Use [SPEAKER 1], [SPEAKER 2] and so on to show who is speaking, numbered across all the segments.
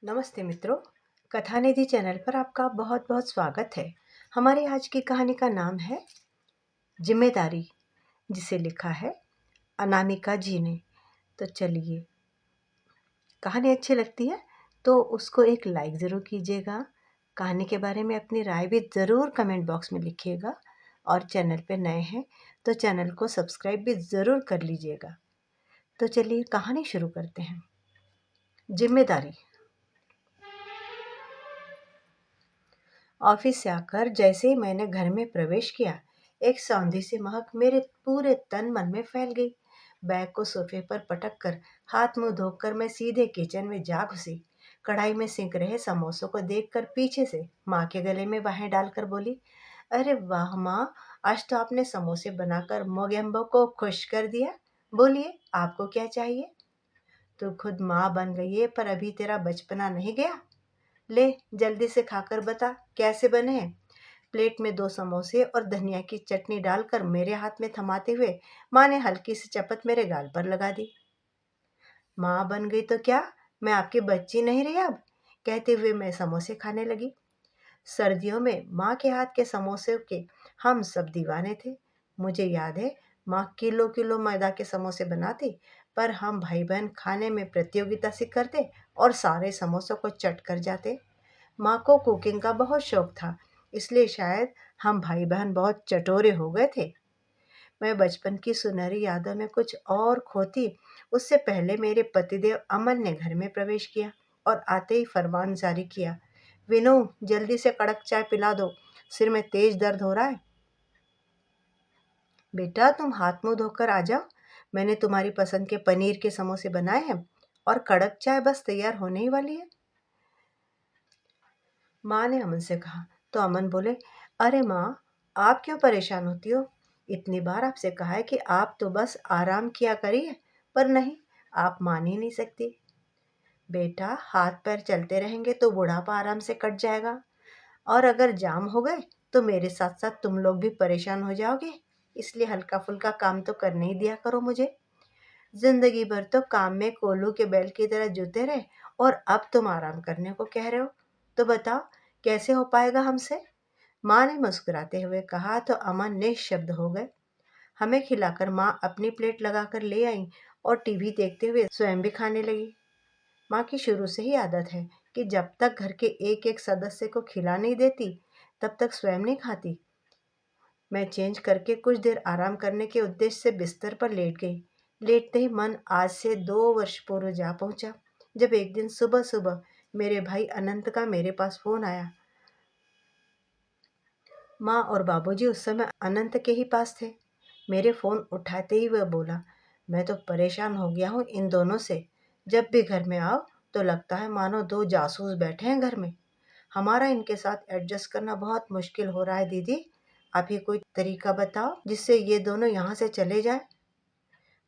[SPEAKER 1] नमस्ते मित्रों, कथानिधि चैनल पर आपका बहुत बहुत स्वागत है। हमारी आज की कहानी का नाम है जिम्मेदारी, जिसे लिखा है अनामिका जी ने। तो चलिए, कहानी अच्छी लगती है तो उसको एक लाइक ज़रूर कीजिएगा। कहानी के बारे में अपनी राय भी ज़रूर कमेंट बॉक्स में लिखिएगा और चैनल पे नए हैं तो चैनल को सब्सक्राइब भी ज़रूर कर लीजिएगा। तो चलिए कहानी शुरू करते हैं। जिम्मेदारी। ऑफिस से आकर जैसे ही मैंने घर में प्रवेश किया, एक सौंधी सी महक मेरे पूरे तन मन में फैल गई। बैग को सोफे पर पटक कर हाथ मुंह धोकर मैं सीधे किचन में जा घुसी। कढ़ाई में सिक रहे समोसों को देखकर पीछे से माँ के गले में बाहें डालकर बोली, अरे वाह माँ, आज तो आपने समोसे बनाकर मोगेम्बो को खुश कर दिया। बोलिए, आपको क्या चाहिए? तू खुद माँ बन गई है, पर अभी तेरा बचपना नहीं गया। ले, जल्दी से खाकर बता कैसे बने हैं। प्लेट में 2 समोसे और धनिया की चटनी डालकर मेरे हाथ में थमाते हुए माँ ने हल्की सी चपत मेरे गाल पर लगा दी। माँ बन गई तो क्या, मैं आपकी बच्ची नहीं रही अब, कहते हुए मैं समोसे खाने लगी। सर्दियों में माँ के हाथ के समोसे के हम सब दीवाने थे। मुझे याद है, माँ किलो किलो मैदा के समोसे बनाती, पर हम भाई बहन खाने में प्रतियोगिता सी करते और सारे समोसों को चट कर जाते। माँ को कुकिंग का बहुत शौक था, इसलिए शायद हम भाई बहन बहुत चटोरे हो गए थे। मैं बचपन की सुनहरी यादों में कुछ और खोती उससे पहले मेरे पतिदेव अमन ने घर में प्रवेश किया और आते ही फरमान जारी किया, विनू, जल्दी से कड़क चाय पिला दो, सिर में तेज दर्द हो रहा है। बेटा, तुम हाथ मुंह धोकर आ जाओ, मैंने तुम्हारी पसंद के पनीर के समोसे बनाए हैं और कड़क चाय बस तैयार होने ही वाली है। माँ ने अमन से कहा तो अमन बोले, अरे माँ, आप क्यों परेशान होती हो? इतनी बार आपसे कहा है कि आप तो बस आराम किया करिए, पर नहीं, आप मान ही नहीं सकती। बेटा, हाथ पैर चलते रहेंगे तो बुढ़ापा आराम से कट जाएगा, और अगर जाम हो गए तो मेरे साथ साथ तुम लोग भी परेशान हो जाओगे। इसलिए हल्का फुल्का काम तो करने ही दिया करो मुझे। जिंदगी भर तो काम में कोल्हू के बैल की तरह जुटे रहे और अब तुम आराम करने को कह रहे हो। तो बताओ, कैसे हो पाएगा हमसे? माँ ने मुस्कुराते हुए कहा तो अमन निशब्द हो गए। हमें खिलाकर माँ अपनी प्लेट लगाकर ले आई और टीवी देखते हुए स्वयं भी खाने लगी। माँ की शुरू से ही आदत है कि जब तक घर के एक एक सदस्य को खिला नहीं देती, तब तक स्वयं नहीं खाती। मैं चेंज करके कुछ देर आराम करने के उद्देश्य से बिस्तर पर लेट गई। लेटते ही मन आज से 2 वर्ष पूर्व जा पहुंचा, जब एक दिन सुबह सुबह मेरे भाई अनंत का मेरे पास फोन आया। माँ और बाबूजी उस समय अनंत के ही पास थे। मेरे फ़ोन उठाते ही वह बोला, मैं तो परेशान हो गया हूँ इन दोनों से। जब भी घर में आओ तो लगता है मानो 2 जासूस बैठे हैं घर में। हमारा इनके साथ एडजस्ट करना बहुत मुश्किल हो रहा है दीदी। आप ही कोई तरीका बताओ जिससे ये दोनों यहाँ से चले जाएं।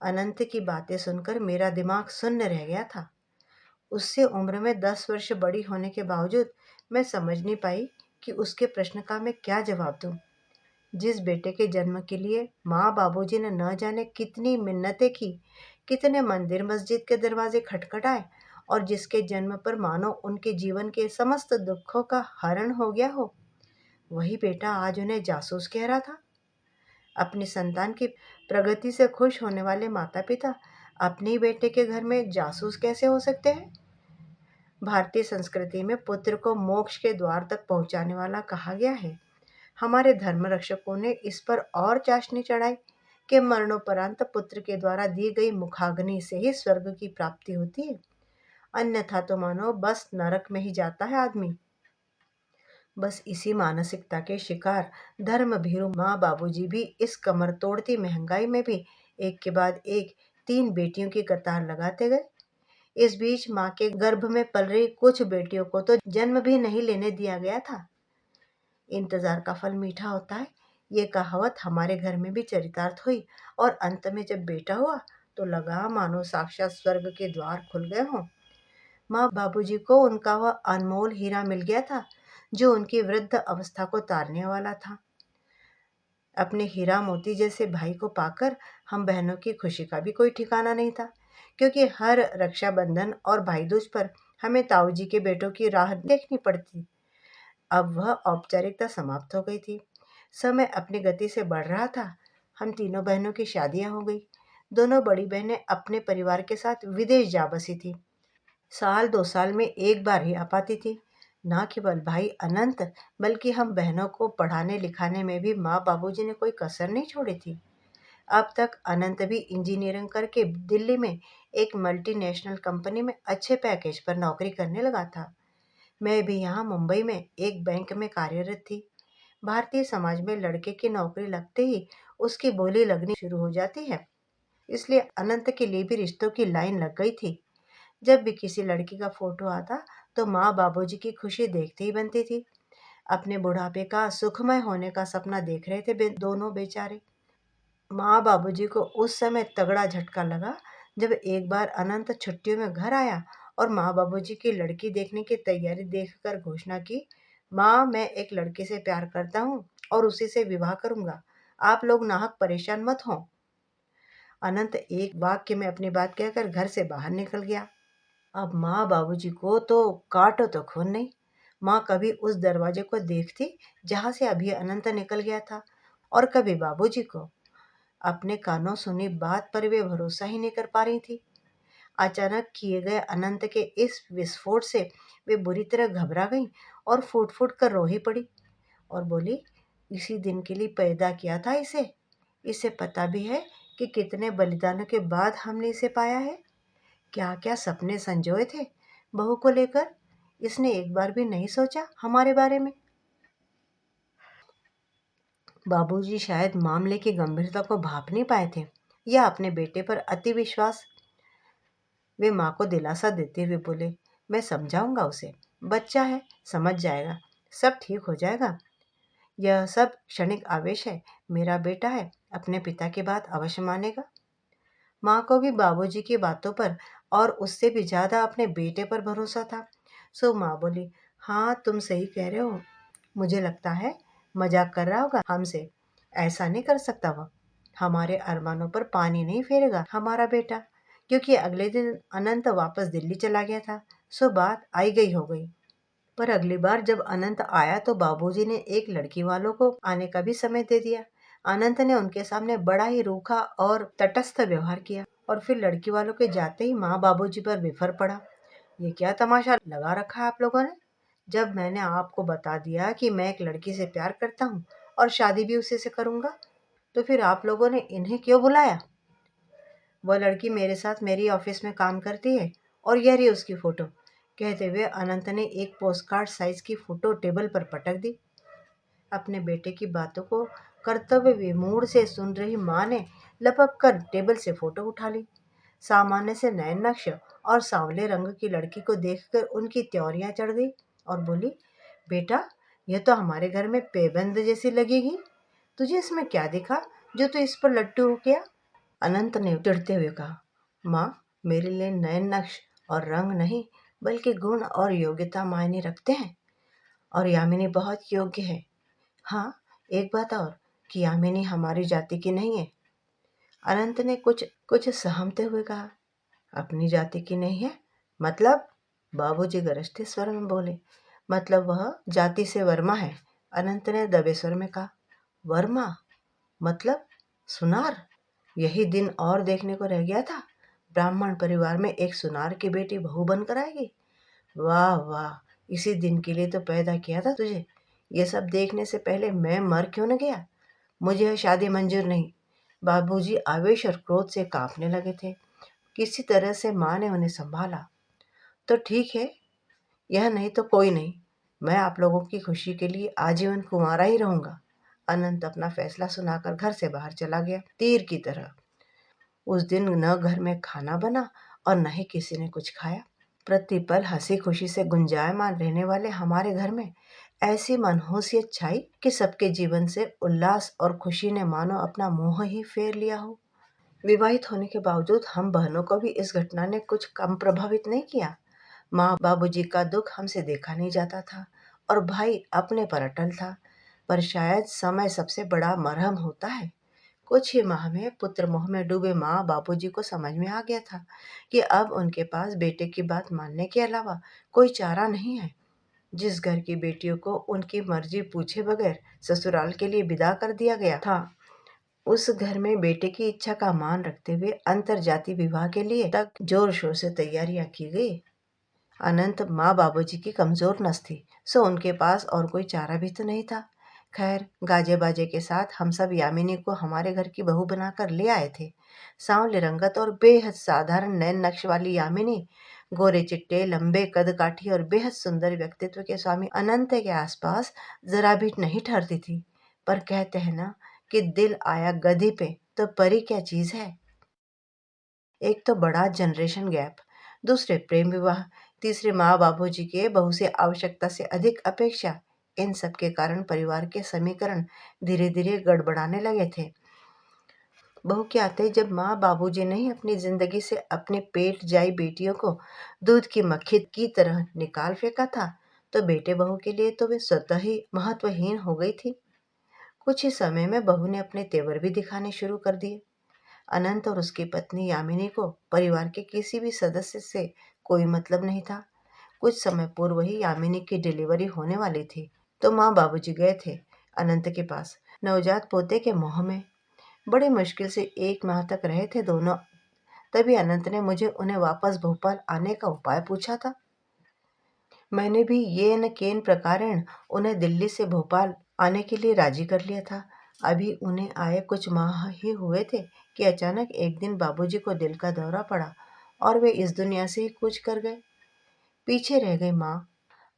[SPEAKER 1] अनंत की बातें सुनकर मेरा दिमाग सुन्न रह गया था। उससे उम्र में 10 वर्ष बड़ी होने के बावजूद मैं समझ नहीं पाई कि उसके प्रश्न का मैं क्या जवाब दूं। जिस बेटे के जन्म के लिए माँ बाबूजी ने न जाने कितनी मिन्नतें की, कितने मंदिर मस्जिद के दरवाजे खटखटाए, और जिसके जन्म पर मानो उनके जीवन के समस्त दुखों का हरण हो गया हो, वही बेटा आज उन्हें जासूस कह रहा था। अपनी संतान की प्रगति से खुश होने वाले माता पिता अपने ही बेटे के घर में जासूस कैसे हो सकते हैं? भारतीय संस्कृति में पुत्र को मोक्ष के द्वार तक पहुंचाने वाला कहा गया है। हमारे धर्म रक्षकों ने इस पर और चाशनी चढ़ाई कि मरणोपरांत पुत्र के द्वारा दी गई मुखाग्नि से ही स्वर्ग की प्राप्ति होती है, अन्यथा तो मानो बस नरक में ही जाता है आदमी। बस इसी मानसिकता के शिकार धर्म भीरू माँ बाबूजी भी इस कमर तोड़ती महंगाई में भी एक के बाद एक 3 बेटियों की कतार लगाते गए। इस बीच माँ के गर्भ में पल रही कुछ बेटियों को तो जन्म भी नहीं लेने दिया गया था। इंतजार का फल मीठा होता है, ये कहावत हमारे घर में भी चरितार्थ हुई, और अंत में जब बेटा हुआ तो लगा मानो साक्षात स्वर्ग के द्वार खुल गए हों। माँ बाबूजी को उनका वह अनमोल हीरा मिल गया था जो उनकी वृद्ध अवस्था को तारने वाला था। अपने हीरा मोती जैसे भाई को पाकर हम बहनों की खुशी का भी कोई ठिकाना नहीं था, क्योंकि हर रक्षाबंधन और भाई दूज पर हमें ताऊजी के बेटों की राह देखनी पड़ती। अब वह औपचारिकता समाप्त हो गई थी। समय अपनी गति से बढ़ रहा था। हम तीनों बहनों की शादियां हो गई। दोनों बड़ी बहनें अपने परिवार के साथ विदेश जा बसी थी। साल 2 साल में एक बार ही आ पाती थी। ना केवल भाई अनंत, बल्कि हम बहनों को पढ़ाने लिखाने में भी माँ बाबूजी ने कोई कसर नहीं छोड़ी थी। अब तक अनंत भी इंजीनियरिंग करके दिल्ली में एक मल्टीनेशनल कंपनी में अच्छे पैकेज पर नौकरी करने लगा था। मैं भी यहाँ मुंबई में एक बैंक में कार्यरत थी। भारतीय समाज में लड़के की नौकरी लगते ही उसकी बोली लगनी शुरू हो जाती है, इसलिए अनंत के लिए भी रिश्तों की लाइन लग गई थी। जब भी किसी लड़की का फोटो आता तो माँ बाबूजी की खुशी देखते ही बनती थी। अपने बुढ़ापे का सुखमय होने का सपना देख रहे थे दोनों बेचारे। माँ बाबूजी को उस समय तगड़ा झटका लगा जब एक बार अनंत छुट्टियों में घर आया और माँ बाबूजी की लड़की देखने की तैयारी देखकर घोषणा की, माँ मैं एक लड़के से प्यार करता हूँ और उसी से विवाह करूंगा। आप लोग नाहक परेशान मत हो। अनंत एक वाक्य में अपनी बात कहकर घर से बाहर निकल गया। अब माँ बाबूजी को तो काटो तो खून नहीं। माँ कभी उस दरवाजे को देखती जहां से अभी अनंत निकल गया था, और कभी बाबूजी को। अपने कानों सुनी बात पर वे भरोसा ही नहीं कर पा रही थी। अचानक किए गए अनंत के इस विस्फोट से वे बुरी तरह घबरा गईं और फूट फूट कर रो ही पड़ी और बोली, इसी दिन के लिए पैदा किया था इसे। इसे पता भी है कि कितने बलिदानों के बाद हमने इसे पाया है। क्या क्या सपने संजोए थे बहू को लेकर। इसने एक बार भी नहीं सोचा हमारे बारे में। बाबूजी शायद मामले की गंभीरता को भाप नहीं पाए थे या अपने बेटे पर अति विश्वास। वे माँ को दिलासा देते हुए बोले, मैं समझाऊंगा उसे, बच्चा है, समझ जाएगा, सब ठीक हो जाएगा। यह सब क्षणिक आवेश है। मेरा बेटा है, अपने पिता की बात अवश्य मानेगा। माँ को भी बाबूजी की बातों पर और उससे भी ज्यादा अपने बेटे पर भरोसा था। सो माँ बोली, हाँ तुम सही कह रहे हो। मुझे लगता है मजाक कर रहा होगा हमसे। ऐसा नहीं कर सकता वह। हमारे अरमानों पर पानी नहीं फेरेगा हमारा बेटा। क्योंकि अगले दिन अनंत वापस दिल्ली चला गया था। सो बात आई गई हो गई। पर अगली बार जब अनंत आया तो बाबूजी ने एक लड़की वालों को आने का भी समय दे दिया। अनंत ने उनके सामने बड़ा ही रूखा और तटस्थ व्यवहार किया और फिर लड़की वालों के जाते ही माँ बाबूजी पर बिफर पड़ा। ये क्या तमाशा लगा रखा है आप लोगों ने। जब मैंने आपको बता दिया कि मैं एक लड़की से प्यार करता हूँ और शादी भी उसी से करूंगा, तो फिर आप लोगों ने इन्हें क्यों बुलाया। वह लड़की मेरे साथ मेरी ऑफिस में काम करती है और यह रही उसकी फोटो। कहते हुए अनंत ने एक पोस्टकार्ड साइज की फोटो टेबल पर पटक दी। अपने बेटे की बातों को कर्तव्य विमूढ़ से सुन रही माँ ने लपक कर टेबल से फोटो उठा ली। सामान्य से नयन नक्श और सांवले रंग की लड़की को देखकर उनकी त्योरियां चढ़ गई और बोली, बेटा यह तो हमारे घर में पेबंद जैसी लगेगी। तुझे इसमें क्या दिखा जो तू इस पर लट्टू हो गया। अनंत ने चिढ़ते हुए कहा, माँ मेरे लिए नयन नक्श और रंग नहीं, बल्कि गुण और योग्यता मायने रखते हैं। और यामिनी बहुत योग्य है। हाँ, एक बात और, कि यामिनी हमारी जाति की नहीं है। अनंत ने कुछ कुछ सहमते हुए कहा, अपनी जाति की नहीं है मतलब। बाबूजी गरजते स्वर में बोले, मतलब वह जाति से वर्मा है। अनंत ने दबे स्वर में कहा, वर्मा मतलब सुनार। यही दिन और देखने को रह गया था। ब्राह्मण परिवार में एक सुनार की बेटी बहू बनकर आएगी। वाह वाह, इसी दिन के लिए तो पैदा किया था तुझे। ये सब देखने से पहले मैं मर क्यों न गया। मुझे यह शादी मंजूर नहीं। बाबूजी आवेश और क्रोध से कांपने लगे थे। किसी तरह से माँ ने उन्हें संभाला। तो ठीक है, यह नहीं तो कोई नहीं। मैं आप लोगों की खुशी के लिए आजीवन कुंवारा ही रहूंगा। अनंत अपना फैसला सुनाकर घर से बाहर चला गया, तीर की तरह। उस दिन न घर में खाना बना और न ही किसी ने कुछ खाया। प्रतिपल हंसी खुशी से गुंजायमान रहने वाले हमारे घर में ऐसी मनहूसियत छाई कि सबके जीवन से उल्लास और खुशी ने मानो अपना मुंह ही फेर लिया हो। विवाहित होने के बावजूद हम बहनों को भी इस घटना ने कुछ कम प्रभावित नहीं किया। माँ बाबूजी का दुख हमसे देखा नहीं जाता था और भाई अपने पर अटल था। पर शायद समय सबसे बड़ा मरहम होता है। कुछ ही माह में पुत्र मोह में डूबे माँ बाबूजी को समझ में आ गया था कि अब उनके पास बेटे की बात मानने के अलावा कोई चारा नहीं है। जिस घर की बेटियों को उनकी मर्जी पूछे बगैर ससुराल के लिए विदा कर दिया गया था, उस घर में बेटे की इच्छा का मान रखते हुए अंतर जाति विवाह के लिए तक जोर शोर से तैयारियां की गई। अनंत माँ बाबूजी की कमजोर नस थी, सो उनके पास और कोई चारा भी तो नहीं था। खैर, गाजे बाजे के साथ हम सब यामिनी को हमारे घर की बहू बनाकर ले आए थे। सांवले रंगत और बेहद साधारण नैन नक्श वाली यामिनी गोरे चिट्टे लंबे कद काठी और बेहद सुंदर व्यक्तित्व के स्वामी अनंत के आसपास जरा भी नहीं ठहरती थी। पर कहते हैं ना कि दिल आया गधी पे तो परी क्या चीज है। एक तो बड़ा जनरेशन गैप, दूसरे प्रेम विवाह, तीसरे माँ बाबूजी के बहू से आवश्यकता से अधिक अपेक्षा। इन सब के कारण परिवार के समीकरण धीरे धीरे गड़बड़ाने लगे थे। बहू के आते ही जब माँ बाबूजी ने ही अपनी जिंदगी से अपने पेट जाई बेटियों को दूध की मक्खी की तरह निकाल फेंका था, तो बेटे बहू के लिए तो वे स्वतः ही महत्वहीन हो गई थी। कुछ ही समय में बहू ने अपने तेवर भी दिखाने शुरू कर दिए। अनंत और उसकी पत्नी यामिनी को परिवार के किसी भी सदस्य से कोई मतलब नहीं था। कुछ समय पूर्व ही यामिनी की डिलीवरी होने वाली थी, तो माँ बाबूजी गए थे अनंत के पास नवजात पोते के मोह में। बड़े मुश्किल से 1 माह तक रहे थे दोनों। तभी अनंत ने मुझे उन्हें वापस भोपाल आने का उपाय पूछा था। मैंने भी ये न केन प्रकारेण उन्हें दिल्ली से भोपाल आने के लिए राजी कर लिया था। अभी उन्हें आए कुछ माह ही हुए थे कि अचानक एक दिन बाबूजी को दिल का दौरा पड़ा और वे इस दुनिया से ही कूच कर गए। पीछे रह गई माँ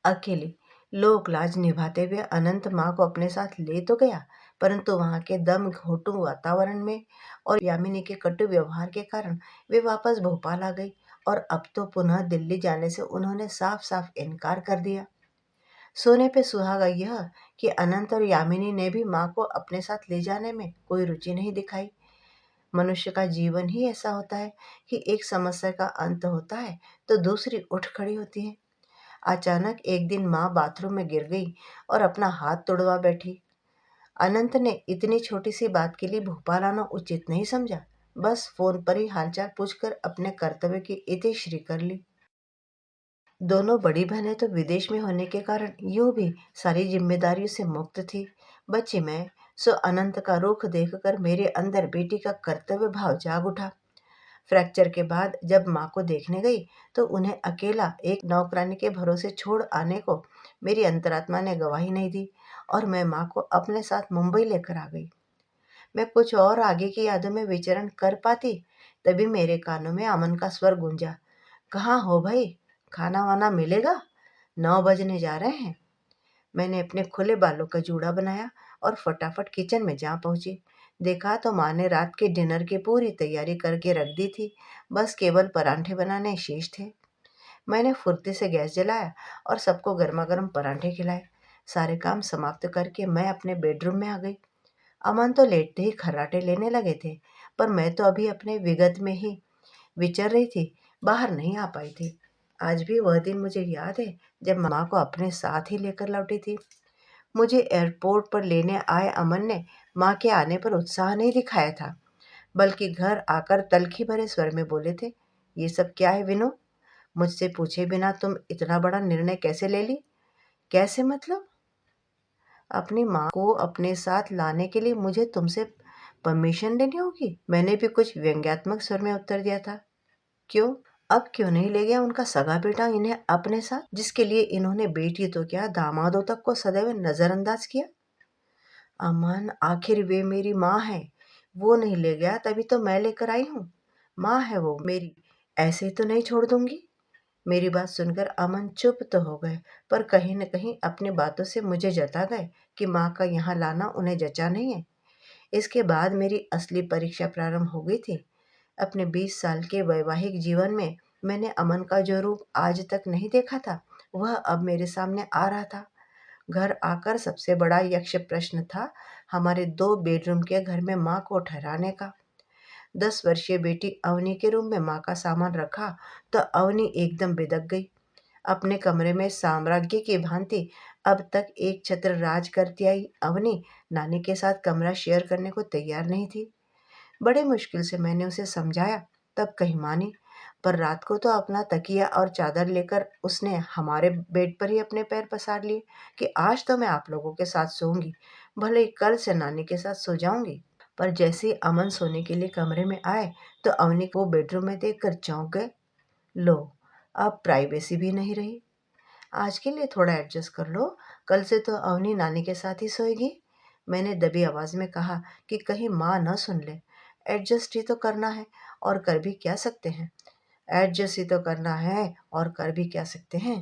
[SPEAKER 1] अकेली। लोक लाज निभाते हुए अनंत माँ को अपने साथ ले तो गया, परंतु वहां के दम घोटू वातावरण में और यामिनी के कटु व्यवहार के कारण वे वापस भोपाल आ गई। और अब तो पुनः दिल्ली जाने से उन्होंने साफ साफ इनकार कर दिया। सोने पे सुहागा यह कि अनंत और यामिनी ने भी माँ को अपने साथ ले जाने में कोई रुचि नहीं दिखाई। मनुष्य का जीवन ही ऐसा होता है कि एक समस्या का अंत होता है तो दूसरी उठ खड़ी होती है। अचानक एक दिन माँ बाथरूम में गिर गई और अपना हाथ तुड़वा बैठी। अनंत ने इतनी छोटी सी बात के लिए भोपाल आना उचित नहीं समझा। बस फोन पर ही हालचाल पूछकर अपने कर्तव्य की इतिश्री कर ली। दोनों बड़ी बहनें तो विदेश में होने के कारण यूं भी सारी जिम्मेदारियों से मुक्त थी। बच्ची मैं, सो अनंत का रुख देखकर मेरे अंदर बेटी का कर्तव्य भाव जाग उठा। फ्रैक्चर के बाद जब माँ को देखने गई तो उन्हें अकेला एक नौकरानी के भरोसे छोड़ आने को मेरी अंतरात्मा ने गवाही नहीं दी और मैं माँ को अपने साथ मुंबई लेकर आ गई। मैं कुछ और आगे की यादों में विचरण कर पाती, तभी मेरे कानों में अमन का स्वर गूंजा। कहाँ हो भाई, खाना वाना मिलेगा, 9 बजने जा रहे हैं। मैंने अपने खुले बालों का जूड़ा बनाया और फटाफट किचन में जा पहुंची। देखा तो माँ ने रात के डिनर की पूरी तैयारी करके रख दी थी, बस केवल परांठे बनाने शेष थे। मैंने फुर्ती से गैस जलाया और सबको गर्मा गर्म परांठे खिलाए। सारे काम समाप्त करके मैं अपने बेडरूम में आ गई। अमन तो लेटते ही खर्राटे लेने लगे थे, पर मैं तो अभी अपने विगत में ही विचर रही थी, बाहर नहीं आ पाई थी। आज भी वह दिन मुझे याद है जब माँ को अपने साथ ही लेकर लौटी थी। मुझे एयरपोर्ट पर लेने आए अमन ने माँ के आने पर उत्साह नहीं दिखाया था, बल्कि घर आकर तल्खी भरे स्वर में बोले थे, ये सब क्या है विनो? मुझसे पूछे बिना तुम इतना बड़ा निर्णय कैसे ले ली? कैसे मतलब? अपनी माँ को अपने साथ लाने के लिए मुझे तुमसे परमिशन लेनी होगी? मैंने भी कुछ व्यंग्यात्मक स्वर में उत्तर दिया था। क्यों? अब क्यों नहीं ले गया उनका सगा बेटा इन्हें अपने साथ, जिसके लिए इन्होंने बेटी तो क्या दामादों तक को सदैव नजरअंदाज किया? अमन, आखिर वे मेरी माँ है, वो नहीं ले गया तभी तो मैं लेकर आई हूँ। माँ है वो मेरी, ऐसे ही तो नहीं छोड़ दूंगी। मेरी बात सुनकर अमन चुप तो हो गए, पर कहीं न कहीं अपनी बातों से मुझे जता गए कि माँ का यहाँ लाना उन्हें जचा नहीं है। इसके बाद मेरी असली परीक्षा प्रारंभ हो गई थी। अपने 20 साल के वैवाहिक जीवन में मैंने अमन का जो रूप आज तक नहीं देखा था, वह अब मेरे सामने आ रहा था। घर आकर सबसे बड़ा यक्ष प्रश्न था हमारे 2 बेडरूम के घर में माँ को ठहराने का। 10 वर्षीय बेटी अवनी के रूम में माँ का सामान रखा तो अवनी एकदम बिदक गई। अपने कमरे में साम्राज्ञी की भांति अब तक एक छत्र राज करती आई अवनी नानी के साथ कमरा शेयर करने को तैयार नहीं थी। बड़े मुश्किल से मैंने उसे समझाया, तब कहीं मानी। पर रात को तो अपना तकिया और चादर लेकर उसने हमारे बेड पर ही अपने पैर पसार लिए कि आज तो मैं आप लोगों के साथ सोऊंगी, भले ही कल से नानी के साथ सो जाऊंगी। पर जैसे ही अमन सोने के लिए कमरे में आए तो अवनी को बेडरूम में देखकर चौंक गए। लो, अब प्राइवेसी भी नहीं रही। आज के लिए थोड़ा एडजस्ट कर लो, कल से तो अवनी नानी के साथ ही सोएगी। मैंने दबी आवाज में कहा कि कहीं माँ न सुन ले। एडजस्ट ही तो करना है, और कर भी क्या सकते हैं। एडजस्ट ही तो करना है और कर भी क्या सकते हैं।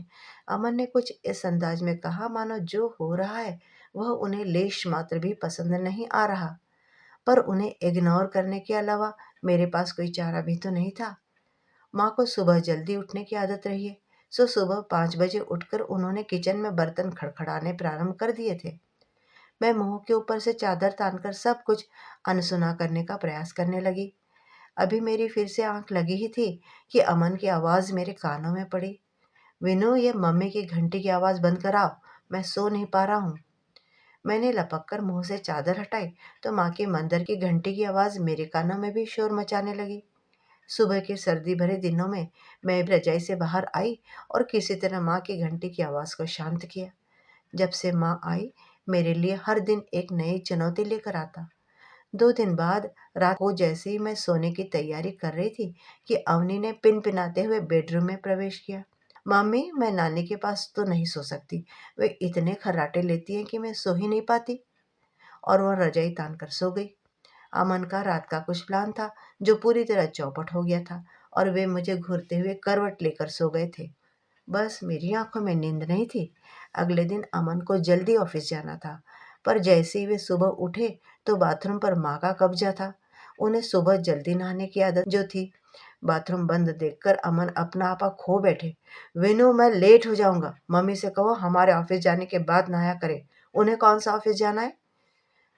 [SPEAKER 1] अमन ने कुछ इस अंदाज में कहा मानो जो हो रहा है वह उन्हें लेश मात्र भी पसंद नहीं आ रहा। पर उन्हें इग्नोर करने के अलावा मेरे पास कोई चारा भी तो नहीं था। माँ को सुबह जल्दी उठने की आदत रही है, सो सुबह 5 बजे उठकर उन्होंने किचन में बर्तन खड़खड़ाने प्रारंभ कर दिए थे। मैं मुंह के ऊपर से चादर तानकर सब कुछ अनसुना करने का प्रयास करने लगी। अभी मेरी फिर से आंख लगी ही थी कि अमन की आवाज मेरे कानों में पड़ी। विनू, ये मम्मी की घंटी की आवाज बंद कराओ, मैं सो नहीं पा रहा हूँ। मैंने लपक कर मुंह से चादर हटाई तो माँ की मंदिर की घंटी की आवाज मेरे कानों में भी शोर मचाने लगी। सुबह के सर्दी भरे दिनों में मैं रजाई से बाहर आई और किसी तरह माँ की घंटी की आवाज को शांत किया। जब से माँ आई, मेरे लिए हर दिन एक नई चुनौती लेकर आता। 2 दिन बाद रात को जैसे ही मैं सोने की तैयारी कर रही थी कि अवनी ने पिन पिनाते हुए बेडरूम में प्रवेश किया। मम्मी, मैं नानी के पास तो नहीं सो सकती, वे इतने खर्राटे लेती हैं कि मैं सो ही नहीं पाती। और वह रजाई तान कर सो गई। अमन का रात का कुछ प्लान था जो पूरी तरह चौपट हो गया था, और वे मुझे घूरते हुए करवट लेकर सो गए थे। बस मेरी आंखों में नींद नहीं थी। अगले दिन अमन को जल्दी ऑफिस जाना था, पर जैसे ही वे सुबह उठे तो बाथरूम पर माँ का कब्जा था। उन्हें सुबह जल्दी नहाने की आदत जो थी। बाथरूम बंद देखकर अमन अपना आपा खो बैठे। विनू, मैं लेट हो जाऊंगा, मम्मी से कहो हमारे ऑफिस जाने के बाद नहाया करे। उन्हें कौन सा ऑफिस जाना है?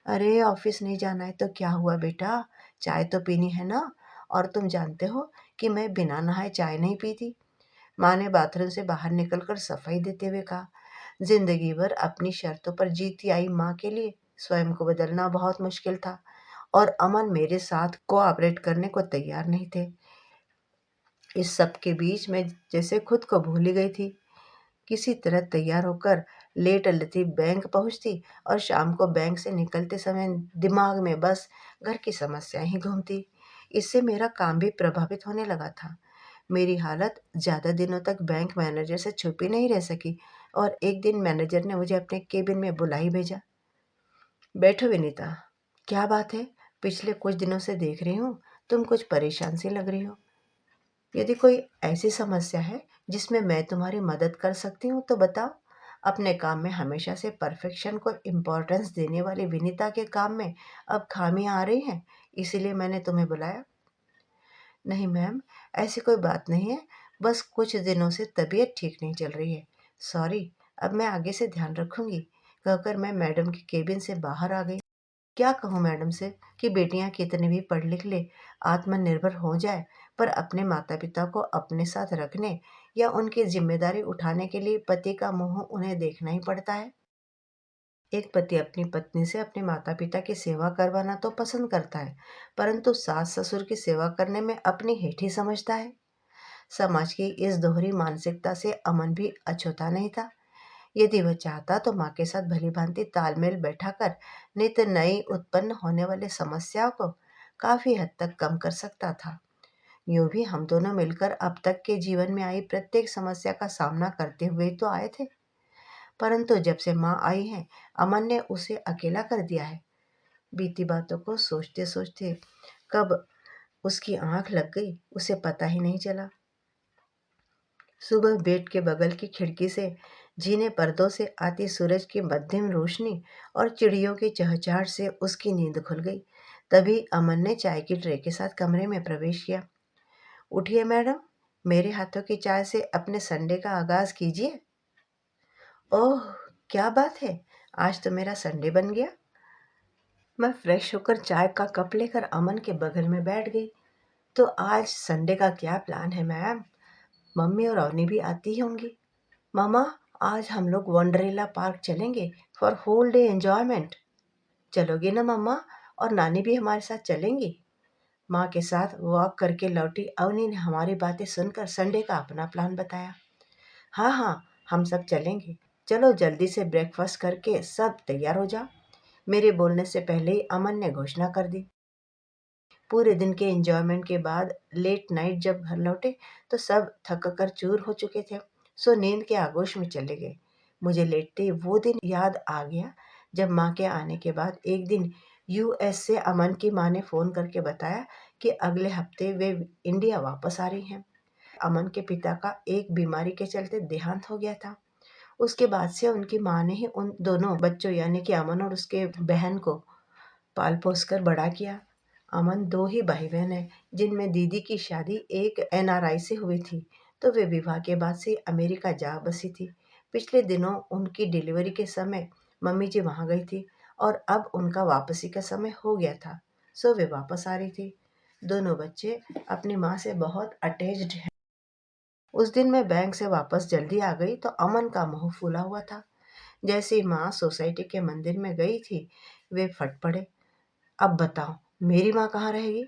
[SPEAKER 1] अरे ऑफिस नहीं जाना है तो क्या हुआ बेटा, चाय तो पीनी है ना। और तुम जानते हो कि मैं बिना नहाए चाय नहीं पीती। माँ ने बाथरूम से बाहर निकलकर सफाई देते हुए कहा। जिंदगी भर अपनी शर्तों पर जीती आई माँ के लिए स्वयं को बदलना बहुत मुश्किल था, और अमन मेरे साथ कोऑपरेट करने को तैयार नहीं थे। इस सब के बीच मैं जैसे खुद को भूल ही गई थी। किसी तरह तैयार होकर लेट लतीफ़ बैंक पहुंचती और शाम को बैंक से निकलते समय दिमाग में बस घर की समस्याएं ही घूमती। इससे मेरा काम भी प्रभावित होने लगा था। मेरी हालत ज़्यादा दिनों तक बैंक मैनेजर से छुपी नहीं रह सकी, और एक दिन मैनेजर ने मुझे अपने केबिन में बुला ही भेजा। बैठो विनीता, क्या बात है? पिछले कुछ दिनों से देख रही हूँ तुम कुछ परेशान सी लग रही हो। यदि कोई ऐसी समस्या है जिसमें मैं तुम्हारी मदद कर सकती हूँ तो बताओ। अपने काम में हमेशा से परफेक्शन को इम्पोर्टेंस देने वाली विनीता के काम में अब खामियां आ रही हैं, इसीलिए मैंने तुम्हें बुलाया। नहीं मैम, ऐसी कोई बात नहीं है, बस कुछ दिनों से तबीयत ठीक नहीं चल रही है। सॉरी, अब मैं आगे से ध्यान रखूंगी, कहकर मैं मैडम की केबिन से बाहर आ गई। क्या कहूँ मैडम से कि बेटियां कितनी भी पढ़ लिख ले, आत्मनिर्भर हो जाए, पर अपने माता पिता को अपने साथ रखने या उनकी जिम्मेदारी उठाने के लिए पति का मुंह उन्हें देखना ही पड़ता है। एक पति अपनी पत्नी से अपने माता पिता की सेवा करवाना तो पसंद करता है, परंतु सास ससुर की सेवा करने में अपनी हेठ ही समझता है। समाज की इस दोहरी मानसिकता से अमन भी अछूता नहीं था। यदि वह चाहता तो माँ के साथ भली भांति तालमेल बैठाकर नित नई उत्पन्न होने वाली समस्याओं को काफी हद तक कम कर सकता था। यूं भी हम दोनों मिलकर अब तक के जीवन में आई प्रत्येक समस्या का सामना करते हुए तो आए थे, परंतु जब से माँ आई है अमन ने उसे अकेला कर दिया है। बीती बातों को सोचते सोचते कब उसकी आंख लग गई उसे पता ही नहीं चला। सुबह बेड के बगल की खिड़की से झीने पर्दों से आती सूरज की मध्यम रोशनी और चिड़ियों की चहचहाट से उसकी नींद खुल गई। तभी अमन ने चाय की ट्रे के साथ कमरे में प्रवेश किया। उठिए मैडम, मेरे हाथों की चाय से अपने संडे का आगाज कीजिए। ओह, क्या बात है, आज तो मेरा संडे बन गया। मैं फ्रेश होकर चाय का कप लेकर अमन के बगल में बैठ गई। तो आज संडे का क्या प्लान है मैम? मम्मी और अवनी भी आती होंगी। मामा, आज हम लोग वंडरला पार्क चलेंगे फॉर होल डे एंजॉयमेंट। चलोगे ना मम्मा? और नानी भी हमारे साथ चलेंगी। माँ के साथ वॉक करके लौटी अवनी ने हमारी बातें सुनकर संडे का अपना प्लान बताया। हाँ हाँ, हम सब चलेंगे, चलो जल्दी से ब्रेकफास्ट करके सब तैयार हो जाओ। मेरे बोलने से पहले ही अमन ने घोषणा कर दी। पूरे दिन के एंजॉयमेंट के बाद लेट नाइट जब घर लौटे तो सब थक कर चूर हो चुके थे, सो नींद के आगोश में चले गए। मुझे लेटते ही वो दिन याद आ गया जब माँ के आने के बाद एक दिन यूएस से अमन की माँ ने फ़ोन करके बताया कि अगले हफ्ते वे इंडिया वापस आ रही हैं। अमन के पिता का एक बीमारी के चलते देहांत हो गया था। उसके बाद से उनकी माँ ने ही उन दोनों बच्चों यानी कि अमन और उसके बहन को पाल पोस कर बड़ा किया। अमन दो ही भाई बहन हैं, जिनमें दीदी की शादी एक एनआरआई से हुई थी, तो वे विवाह के बाद से अमेरिका जा बसी थी। पिछले दिनों उनकी डिलीवरी के समय मम्मी जी वहाँ गई थी और अब उनका वापसी का समय हो गया था, सो वे वापस आ रही थी। दोनों बच्चे अपनी माँ से बहुत अटैच्ड हैं। उस दिन मैं बैंक से वापस जल्दी आ गई तो अमन का मुंह फूला हुआ था। जैसे ही माँ सोसाइटी के मंदिर में गई थी, वे फट पड़े। अब बताओ, मेरी माँ कहाँ रहेगी?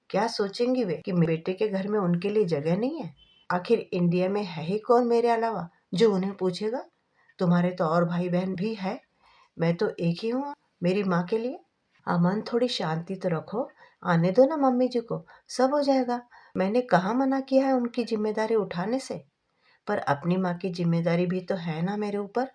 [SPEAKER 1] क्या सोचेंगी वे कि बेटे के घर में उनके लिए जगह नहीं है? आखिर इंडिया में है ही कौन मेरे अलावा जो उन्हें पूछेगा? तुम्हारे तो और भाई बहन भी है, मैं तो एक ही हूँ मेरी माँ के लिए। अमन, थोड़ी शांति तो रखो, आने दो ना मम्मी जी को, सब हो जाएगा। मैंने कहाँ मना किया है उनकी जिम्मेदारी उठाने से, पर अपनी माँ की जिम्मेदारी भी तो है ना मेरे ऊपर।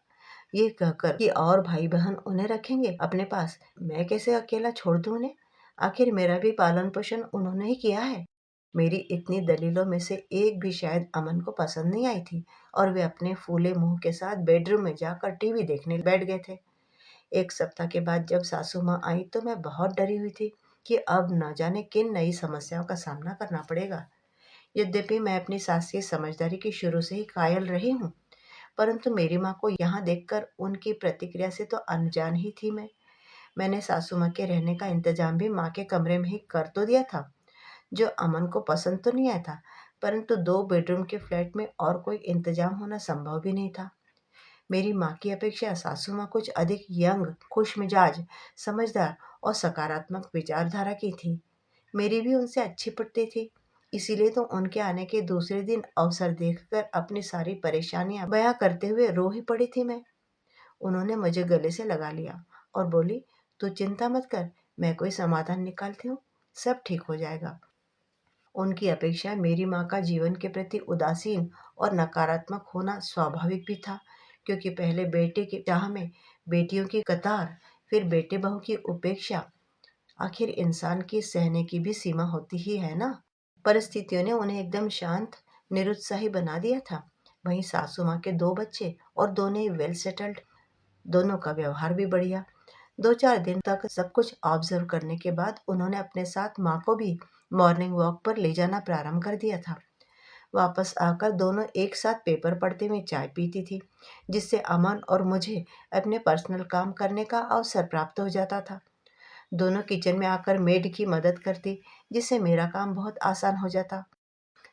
[SPEAKER 1] ये कहकर कि और भाई बहन उन्हें रखेंगे अपने पास, मैं कैसे अकेला छोड़ दूं उन्हें? आखिर मेरा भी पालन पोषण उन्होंने ही किया है। मेरी इतनी दलीलों में से एक भी शायद अमन को पसंद नहीं आई थी और वे अपने फूले मुंह के साथ बेडरूम में जाकर टीवी देखने बैठ गए थे। एक सप्ताह के बाद जब सासू माँ आई तो मैं बहुत डरी हुई थी कि अब न जाने किन नई समस्याओं का सामना करना पड़ेगा। यद्यपि मैं अपनी सास की समझदारी की शुरू से ही कायल रही हूँ, परंतु मेरी माँ को यहाँ देखकर उनकी प्रतिक्रिया से तो अनजान ही थी मैं। मैंने सासू माँ के रहने का इंतजाम भी माँ के कमरे में ही कर तो दिया था, जो अमन को पसंद तो नहीं आया था, परंतु 2 बेडरूम के फ्लैट में और कोई इंतजाम होना संभव भी नहीं था। मेरी माँ की अपेक्षा सासू माँ कुछ अधिक यंग, खुश मिजाज, समझदार और सकारात्मक विचारधारा की थी। मेरी भी उनसे अच्छी पटती थी, इसीलिए तो उनके आने के दूसरे दिन अवसर देखकर अपनी सारी परेशानियां बयां करते हुए रो ही पड़ी थी मैं। उन्होंने मुझे गले से लगा लिया और बोली, तू चिंता मत कर, मैं कोई समाधान निकालती हूँ, सब ठीक हो जाएगा। उनकी अपेक्षा मेरी माँ का जीवन के प्रति उदासीन और नकारात्मक होना स्वाभाविक भी था, क्योंकि पहले बेटे की चाह में बेटियों की कतार, फिर बेटे बहू की उपेक्षा। आखिर इंसान की सहने की भी सीमा होती ही है ना। परिस्थितियों ने उन्हें एकदम शांत, निरुत्साही बना दिया था। वहीं सासू माँ के 2 बच्चे और दोनों ही वेल सेटल्ड, दोनों का व्यवहार भी बढ़िया। 2-4 दिन तक सब कुछ ऑब्जर्व करने के बाद उन्होंने अपने साथ माँ को भी मॉर्निंग वॉक पर ले जाना प्रारंभ कर दिया था। वापस आकर दोनों एक साथ पेपर पढ़ते हुए चाय पीती थी, जिससे अमन और मुझे अपने पर्सनल काम करने का अवसर प्राप्त हो जाता था। दोनों किचन में आकर मेड की मदद करती, जिससे मेरा काम बहुत आसान हो जाता।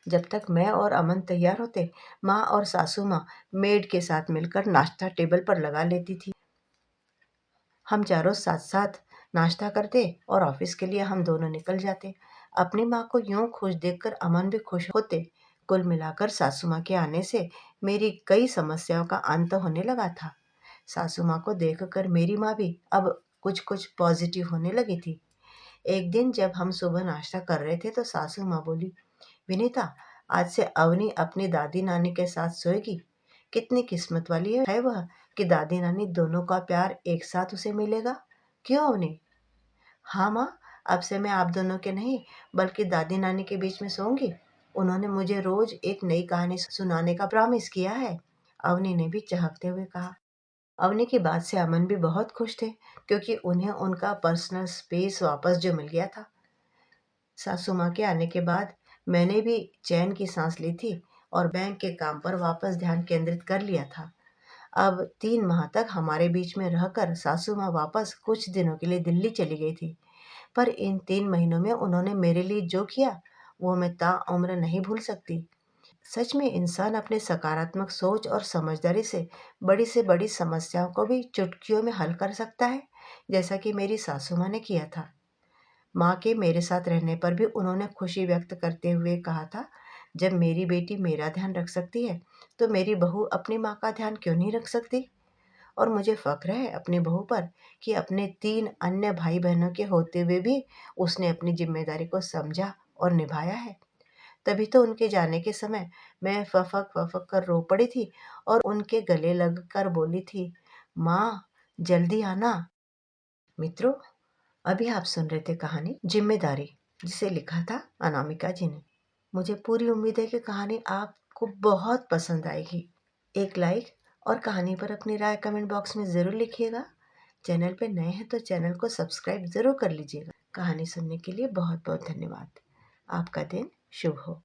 [SPEAKER 1] जब तक मैं और अमन तैयार होते, माँ और सासू माँ मेड के साथ मिलकर नाश्ता टेबल पर लगा लेती थी। हम चारों साथ साथ नाश्ता करते और ऑफिस के लिए हम दोनों निकल जाते। अपनी माँ को यूं खुश देखकर अमन भी खुश होते। कुल मिलाकर सासू माँ के आने से मेरी कई समस्याओं का अंत होने लगा था। सासू माँ को देखकर मेरी माँ भी अब कुछ कुछ पॉजिटिव होने लगी थी। एक दिन जब हम सुबह नाश्ता कर रहे थे तो सासू माँ बोली, विनीता, आज से अवनी अपनी दादी नानी के साथ सोएगी। कितनी किस्मत वाली है वह कि दादी नानी दोनों का प्यार एक साथ उसे मिलेगा। क्यों अवनी? हाँ माँ, अब से मैं आप दोनों के नहीं बल्कि दादी नानी के बीच में सोऊंगी। उन्होंने मुझे रोज एक नई कहानी सुनाने का प्रॉमिस किया है, अवनी ने भी चहकते हुए कहा। अवनी की बात से अमन भी बहुत खुश थे, क्योंकि उन्हें उनका पर्सनल स्पेस वापस जो मिल गया था। सासू माँ के आने के बाद मैंने भी चैन की सांस ली थी और बैंक के काम पर वापस ध्यान केंद्रित कर लिया था। अब 3 माह तक हमारे बीच में रहकर सासू माँ वापस कुछ दिनों के लिए दिल्ली चली गई थी, पर इन 3 महीनों में उन्होंने मेरे लिए जो किया वो मैं ताउम्र नहीं भूल सकती। सच में इंसान अपने सकारात्मक सोच और समझदारी से बड़ी समस्याओं को भी चुटकियों में हल कर सकता है, जैसा कि मेरी सासू माँ ने किया था। माँ के मेरे साथ रहने पर भी उन्होंने खुशी व्यक्त करते हुए कहा था, जब मेरी बेटी मेरा ध्यान रख सकती है तो मेरी बहू अपनी माँ का ध्यान क्यों नहीं रख सकती। और मुझे फ़ख्र है अपनी बहू पर कि अपने 3 अन्य भाई-बहनों के होते हुए भी उसने अपनी ज़िम्मेदारी को समझा और निभाया है। तभी तो उनके जाने के समय मैं फफक कर रो पड़ी थी और उनके गले लगकर बोली थी, माँ जल्दी आना। मित्रों, अभी आप सुन रहे थे कहानी ज़िम्मेदारी, जिसे लिखा था अनामिका जी ने। मुझे पूरी उम्मीद है कि कहानी आपको बहुत पसंद आएगी। एक लाइक और कहानी पर अपनी राय कमेंट बॉक्स में ज़रूर लिखिएगा। चैनल पे नए हैं तो चैनल को सब्सक्राइब ज़रूर कर लीजिएगा। कहानी सुनने के लिए बहुत बहुत धन्यवाद। आपका दिन शुभ हो।